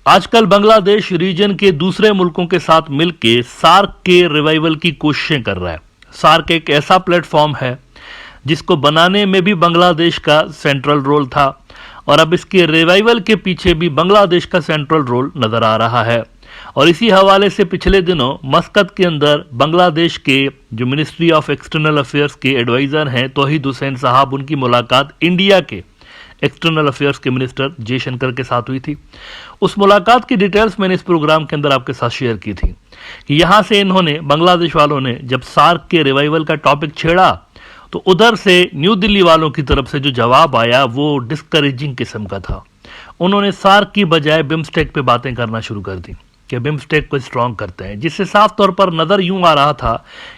आजकल बांग्लादेश रीजन के दूसरे मुल्कों के साथ मिलकर सार्क के रिवाइवल की कोशिशें कर रहा है। सार्क एक ऐसा प्लेटफॉर्म है जिसको बनाने में भी बांग्लादेश का सेंट्रल रोल था और अब इसके रिवाइवल के पीछे भी बांग्लादेश का सेंट्रल रोल नजर आ रहा है। और इसी हवाले से पिछले दिनों मस्कत के अंदर बांग्लादेश के जो मिनिस्ट्री ऑफ एक्सटर्नल अफेयर्स के एडवाइजर हैं तौहीद हुसैन साहब, उनकी मुलाकात इंडिया के एक्सटर्नल अफेयर्स के मिनिस्टर जयशंकर के साथ हुई थी। उस मुलाकात की डिटेल्स मैंने इस प्रोग्राम के अंदर आपके साथ शेयर की थी कि यहां से इन्होंने, बांग्लादेश वालों ने जब सार्क के रिवाइवल का टॉपिक छेड़ा तो उधर से न्यू दिल्ली वालों की तरफ से जो जवाब आया वो डिस्करेजिंग किस्म का था। उन्होंने सार्क की बजाय बिम्स्टेक पे बातें करना शुरू कर दी कि बिम्स्टेक को स्ट्रांग करते हैं, जिससे साफ तौर पर नजर यूं आ रहा था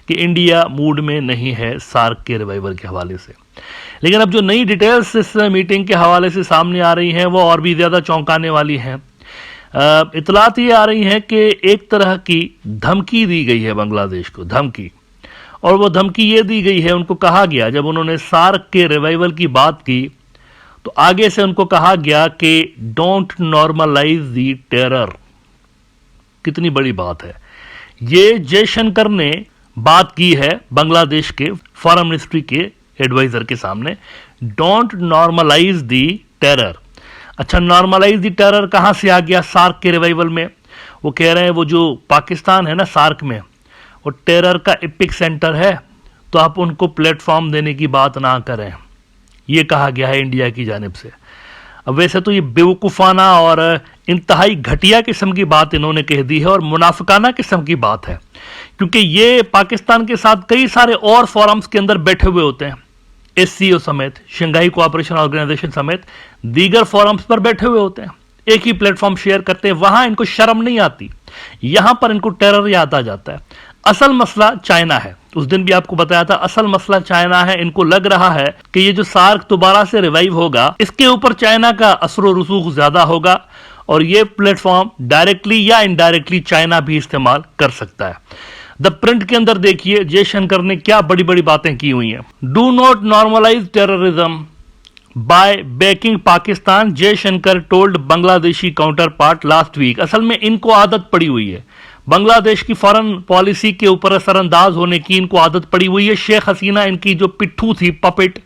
कि इंडिया मूड में नहीं है सार्क के रिवाइवल के हवाले से। लेकिन अब जो नई डिटेल्स इस मीटिंग के हवाले से सामने आ रही हैं वो और भी ज्यादा चौंकाने वाली हैं। इतलात ये आ रही है कि एक तरह की धमकी दी गई है बांग्लादेश को, धमकी, और वो धमकी ये दी गई है, उनको कहा गया, जब उन्होंने सार्क के रिवाइवल की बात की तो आगे से उनको कहा गया कि डोंट नॉर्मलाइज दी टेरर। कितनी बड़ी बात है। ये जयशंकर ने बात की है बांग्लादेश के फॉरेन मिनिस्ट्री के एडवाइजर के सामने, डोंट नॉर्मलाइज दी टेरर। अच्छा, नॉर्मलाइज दी टेरर कहां से आ गया सार्क के रिवाइवल में? वो कह रहे हैं वो जो पाकिस्तान है ना सार्क में, वो टेरर का एपिक सेंटर है, तो आप उनको प्लेटफॉर्म देने की बात ना करें, ये कहा गया है इंडिया की जानिब से। अब वैसे तो ये बेवकूफ़ाना और इंतहाई घटिया किस्म की बात इन्होंने कह दी है और मुनाफिकाना किस्म की बात है, क्योंकि ये पाकिस्तान के साथ कई सारे और फोरम्स के अंदर बैठे हुए होते हैं, एससीओ समेत, शंघाई कोऑपरेशन ऑर्गेनाइजेशन समेत दीगर फोरम्स पर बैठे हुए होते हैं, एक ही प्लेटफॉर्म शेयर करते हैं, वहां इनको शर्म नहीं आती, यहां पर इनको टेरर याद आ जाता है। असल मसला चाइना है, उस दिन भी आपको बताया था, असल मसला चाइना है। इनको लग रहा है कि ये जो सार्क दोबारा से रिवाइव होगा इसके ऊपर चाइना का असर रसूख ज्यादा होगा और ये प्लेटफॉर्म डायरेक्टली या इनडायरेक्टली चाइना भी इस्तेमाल कर सकता है। द प्रिंट के अंदर देखिए जयशंकर ने क्या बड़ी बड़ी बातें की हुई हैं। Do not normalize terrorism by backing Pakistan, Jaishankar told Bangladeshi counterpart last week. असल में इनको आदत पड़ी हुई है, बांग्लादेश की फॉरेन पॉलिसी के ऊपर असरअंदाज होने की इनको आदत पड़ी हुई है। शेख हसीना इनकी जो पिट्ठू थी, पपेट,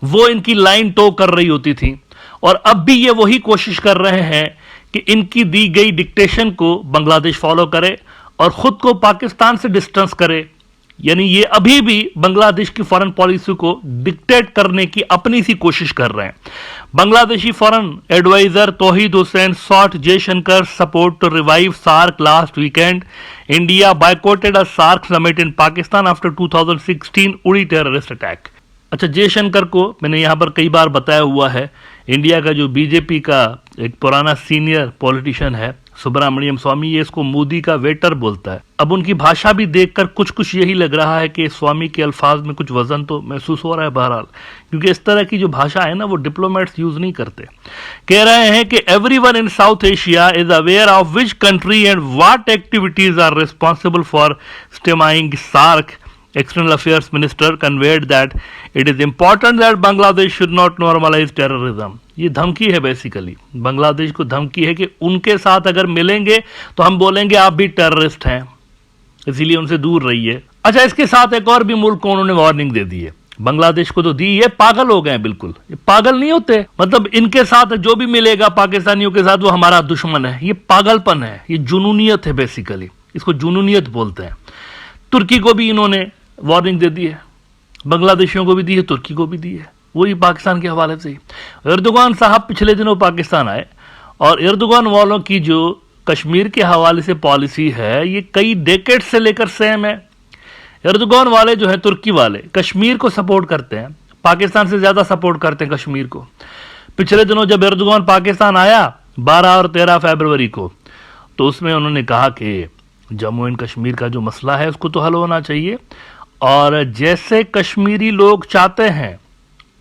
वो इनकी लाइन टो कर रही होती थी और अब भी ये वही कोशिश कर रहे हैं कि इनकी दी गई डिक्टेशन को बांग्लादेश फॉलो करे और खुद को पाकिस्तान से डिस्टेंस करे। यानी ये अभी भी बांग्लादेश की फॉरेन पॉलिसी को डिक्टेट करने की अपनी सी कोशिश कर रहे हैं। Bangladeshi foreign adviser Tauhid Hussain sought Jaishankar support to revive SAARC last weekend. India boycotted a SAARC summit in Pakistan after 2016 Uri terrorist attack. अच्छा, जयशंकर को मैंने यहां पर कई बार बताया हुआ है, इंडिया का जो बीजेपी का एक पुराना सीनियर पॉलिटिशियन है सुब्रमण्यम स्वामी, ये इसको मोदी का वेटर बोलता है। अब उनकी भाषा भी देखकर कुछ कुछ यही लग रहा है कि स्वामी के अल्फाज में कुछ वजन तो महसूस हो रहा है बहरहाल, क्योंकि इस तरह की जो भाषा है ना वो डिप्लोमेट्स यूज नहीं करते। कह रहे हैं कि everyone in South Asia is aware of which country and what activities are responsible for stymieing SAARC. External Affairs Minister conveyed that it is important that Bangladesh should not normalize terrorism. ये धमकी है basically, Bangladesh को धमकी है कि उनके साथ अगर मिलेंगे तो हम बोलेंगे आप भी टेररिस्ट हैं, इसीलिए उनसे दूर रहिए। अच्छा, इसके साथ एक और भी मुल्क को उन्होंने वार्निंग दे दी है, बांग्लादेश को तो दी, ये पागल हो गए हैं बिल्कुल, ये पागल नहीं होते, मतलब इनके साथ जो भी मिलेगा पाकिस्तानियों के साथ वो हमारा दुश्मन है, ये पागलपन है, ये जुनूनियत है बेसिकली, इसको जुनूनियत बोलते हैं। तुर्की को भी इन्होंने वार्निंग दे दी है, बांग्लादेशियों को भी दी है, तुर्की को भी दी है, वही पाकिस्तान के हवाले से ही। एर्दोगान साहब पिछले दिनों पाकिस्तान आए और एर्दोगान वालों की जो कश्मीर के हवाले से पॉलिसी है ये कई डेकेड से लेकर सेम है। एर्दोगान वाले जो है, तुर्की वाले, कश्मीर को सपोर्ट करते हैं, पाकिस्तान से ज्यादा सपोर्ट करते हैं कश्मीर को। पिछले दिनों जब एर्दोगान पाकिस्तान आया 12 और 13 फरवरी को, तो उसमें उन्होंने कहा कि जम्मू एंड कश्मीर का जो मसला है उसको तो हल होना चाहिए और जैसे कश्मीरी लोग चाहते हैं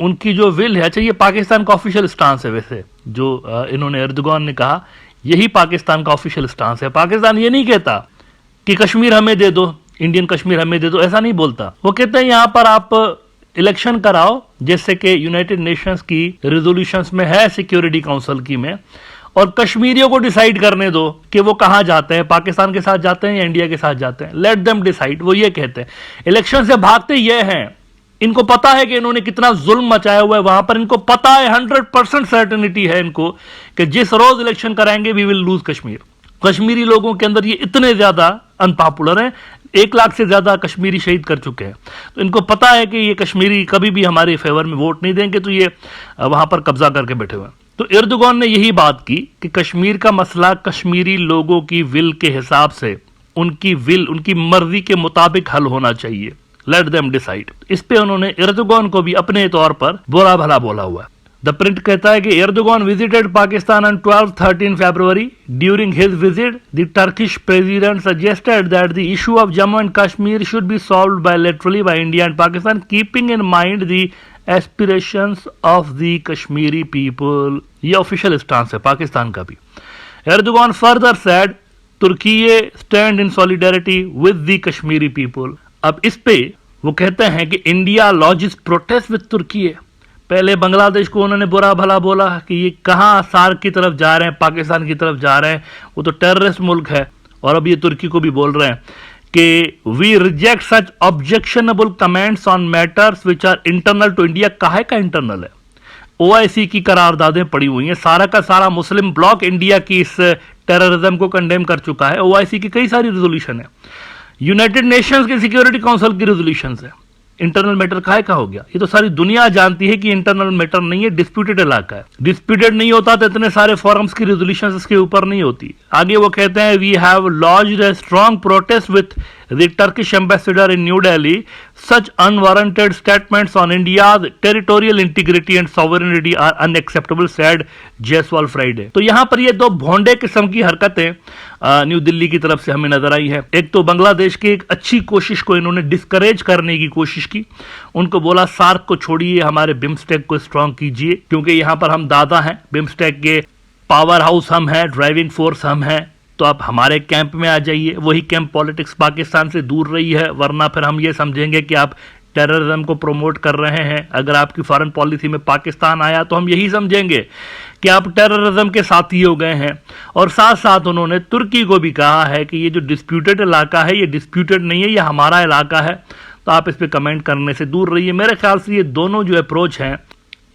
उनकी जो विल है। अच्छा, ये पाकिस्तान का ऑफिशियल स्टांस है, वैसे जो इन्होंने एर्दोगान ने कहा यही पाकिस्तान का ऑफिशियल स्टांस है। पाकिस्तान ये नहीं कहता कि कश्मीर हमें दे दो, इंडियन कश्मीर हमें दे दो, ऐसा नहीं बोलता। वो कहते हैं यहां पर आप इलेक्शन कराओ, जैसे कि यूनाइटेड नेशंस की रेजोल्यूशंस में है, सिक्योरिटी काउंसिल की में, और कश्मीरियों को डिसाइड करने दो कि वो कहां जाते हैं, पाकिस्तान के साथ जाते हैं या इंडिया के साथ जाते हैं। Let them decide. वो ये कहते हैं इलेक्शन से भागते ये हैं, इनको पता है कि इन्होंने कितना जुल्म मचाया हुआ है वहां पर, इनको पता है 100% सर्टेनिटी है इनको कि जिस रोज इलेक्शन कराएंगे we will lose Kashmir. Kashmiri लोगों के अंदर ये इतने ज्यादा अनपॉपुलर हैं, 1 लाख से ज्यादा कश्मीरी शहीद कर चुके हैं, तो इनको पता है कि ये कश्मीरी कभी भी हमारे फेवर में वोट नहीं देंगे, तो ये वहां पर कब्जा करके बैठे हुए हैं। तो एर्दोगान ने यही बात की कि कश्मीर का मसला कश्मीरी लोगों की विल के हिसाब से, उनकी विल, उनकी मर्जी के मुताबिक हल होना चाहिए। Let them decide. इस पे उन्होंने एर्दोगान को भी अपने तौर पर बुरा भला बोला हुआ है। द प्रिंट कहता है कि Erdogan visited Pakistan on 12-13 February. During his visit, the Turkish president suggested that the issue of Jammu and Kashmir should be solved bilaterally by India and Pakistan, keeping in mind the aspirations of the Kashmiri people. ये official stance है पाकिस्तान का भी। Erdogan further said Turkey stand in solidarity with the Kashmiri people. अब इस पे वो कहते हैं कि India lodges protest with Turkey. पहले बांग्लादेश को उन्होंने बुरा भला बोला कि ये कहाँ सार्क की तरफ जा रहे हैं, पाकिस्तान की तरफ जा रहे हैं, वो तो टेररिस्ट मुल्क है। और अब ये तुर्की को भी बोल रहे हैं कि we reject such objectionable comments on matters which are internal to India. काहे का इंटरनल है? ओआईसी की करारदादें पड़ी हुई हैं, सारा का सारा मुस्लिम ब्लॉक इंडिया की इस टेररिज्म को कंडेम कर चुका है। ओआईसी की कई सारी रेजोल्यूशन है, यूनाइटेड नेशंस के सिक्योरिटी काउंसिल की रेजोल्यूशन है। इंटरनल मैटर काहे का हो गया? ये तो सारी दुनिया जानती है कि इंटरनल मैटर नहीं है, डिस्प्यूटेड इलाका है। डिस्प्यूटेड नहीं होता तो इतने सारे फोरम्स की रेजोल्यूशन इसके ऊपर नहीं होती। आगे वो कहते हैं we have launched a strong protest with the Turkish ambassador in New Delhi. Such unwarranted statements on India's territorial integrity and sovereignty are unacceptable, said Jaiswal Friday. तो यहाँ पर ये दो भोंडे किस्म की हरकतें न्यू दिल्ली की तरफ से हमें नजर आई है। एक तो बांग्लादेश की एक अच्छी कोशिश को इन्होंने डिस्करेज करने की कोशिश की, उनको बोला सार्क को छोड़िए, हमारे बिम्स्टेक को स्ट्रांग कीजिए, क्योंकि यहाँ पर हम दादा हैं, बिम्स्टेक के पावर हाउस हम हैं, ड्राइविंग फोर्स हम हैं, तो आप हमारे कैंप में आ जाइए। वही कैंप पॉलिटिक्स पाकिस्तान से दूर रही है, वरना फिर हम ये समझेंगे कि आप टेररिज्म को प्रमोट कर रहे हैं। अगर आपकी फॉरेन पॉलिसी में पाकिस्तान आया तो हम यही समझेंगे कि आप टेररिज्म के साथी हो गए हैं। और साथ साथ उन्होंने तुर्की को भी कहा है कि ये जो डिस्प्यूटेड इलाका है ये डिस्प्यूटेड नहीं है, ये हमारा इलाका है, तो आप इस पर कमेंट करने से दूर रहिए। मेरे ख्याल से ये दोनों जो अप्रोच हैं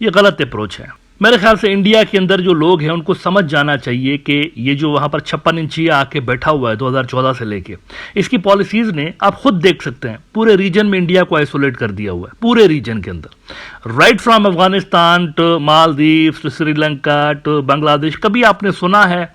ये गलत अप्रोच है। मेरे ख्याल से इंडिया के अंदर जो लोग हैं उनको समझ जाना चाहिए कि ये जो वहां पर 56 इंचिया आके बैठा हुआ है 2014 से लेके, इसकी पॉलिसीज ने, आप खुद देख सकते हैं, पूरे रीजन में इंडिया को आइसोलेट कर दिया हुआ है, पूरे रीजन के अंदर, right from Afghanistan to Maldives to Sri Lanka to Bangladesh. कभी आपने सुना है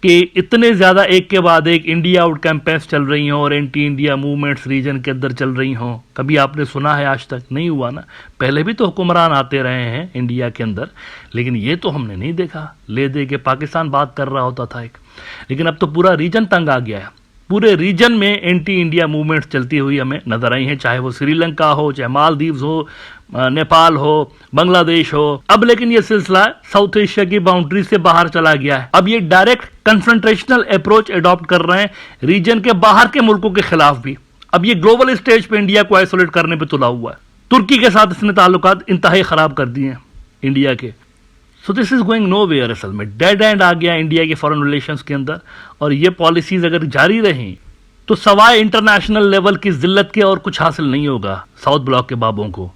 कि इतने ज्यादा एक के बाद एक इंडिया आउट कैंपेन्स चल रही हों और एंटी इंडिया मूवमेंट्स रीजन के अंदर चल रही हों? कभी आपने सुना है? आज तक नहीं हुआ ना। पहले भी तो हुक्मरान आते रहे हैं इंडिया के अंदर, लेकिन ये तो हमने नहीं देखा। ले दे के पाकिस्तान बात कर रहा होता था एक, लेकिन अब तो पूरा रीजन तंग आ गया है। पूरे रीजन में एंटी इंडिया मूवमेंट्स चलती हुई हमें नजर आई हैं, चाहे वो श्रीलंका हो, चाहे मालदीव्स हो, नेपाल हो, बांग्लादेश हो। अब लेकिन ये सिलसिला साउथ एशिया की बाउंड्री से बाहर चला गया है। अब ये डायरेक्ट कन्फ्रंटेशनल अप्रोच अडॉप्ट कर रहे हैं रीजन के बाहर के मुल्कों के खिलाफ भी। अब ये ग्लोबल स्टेज पे इंडिया को आइसोलेट करने पे तुला हुआ है। तुर्की के साथ इसने ताल्लुकात इंतहाई खराब कर दिए हैं इंडिया के। So this is going nowhere. असल में डेड एंड आ गया इंडिया के फॉरेन रिलेशंस के अंदर, और ये पॉलिसीज अगर जारी रहीं तो सवाए इंटरनेशनल लेवल की जिल्लत के और कुछ हासिल नहीं होगा साउथ ब्लॉक के बाबों को।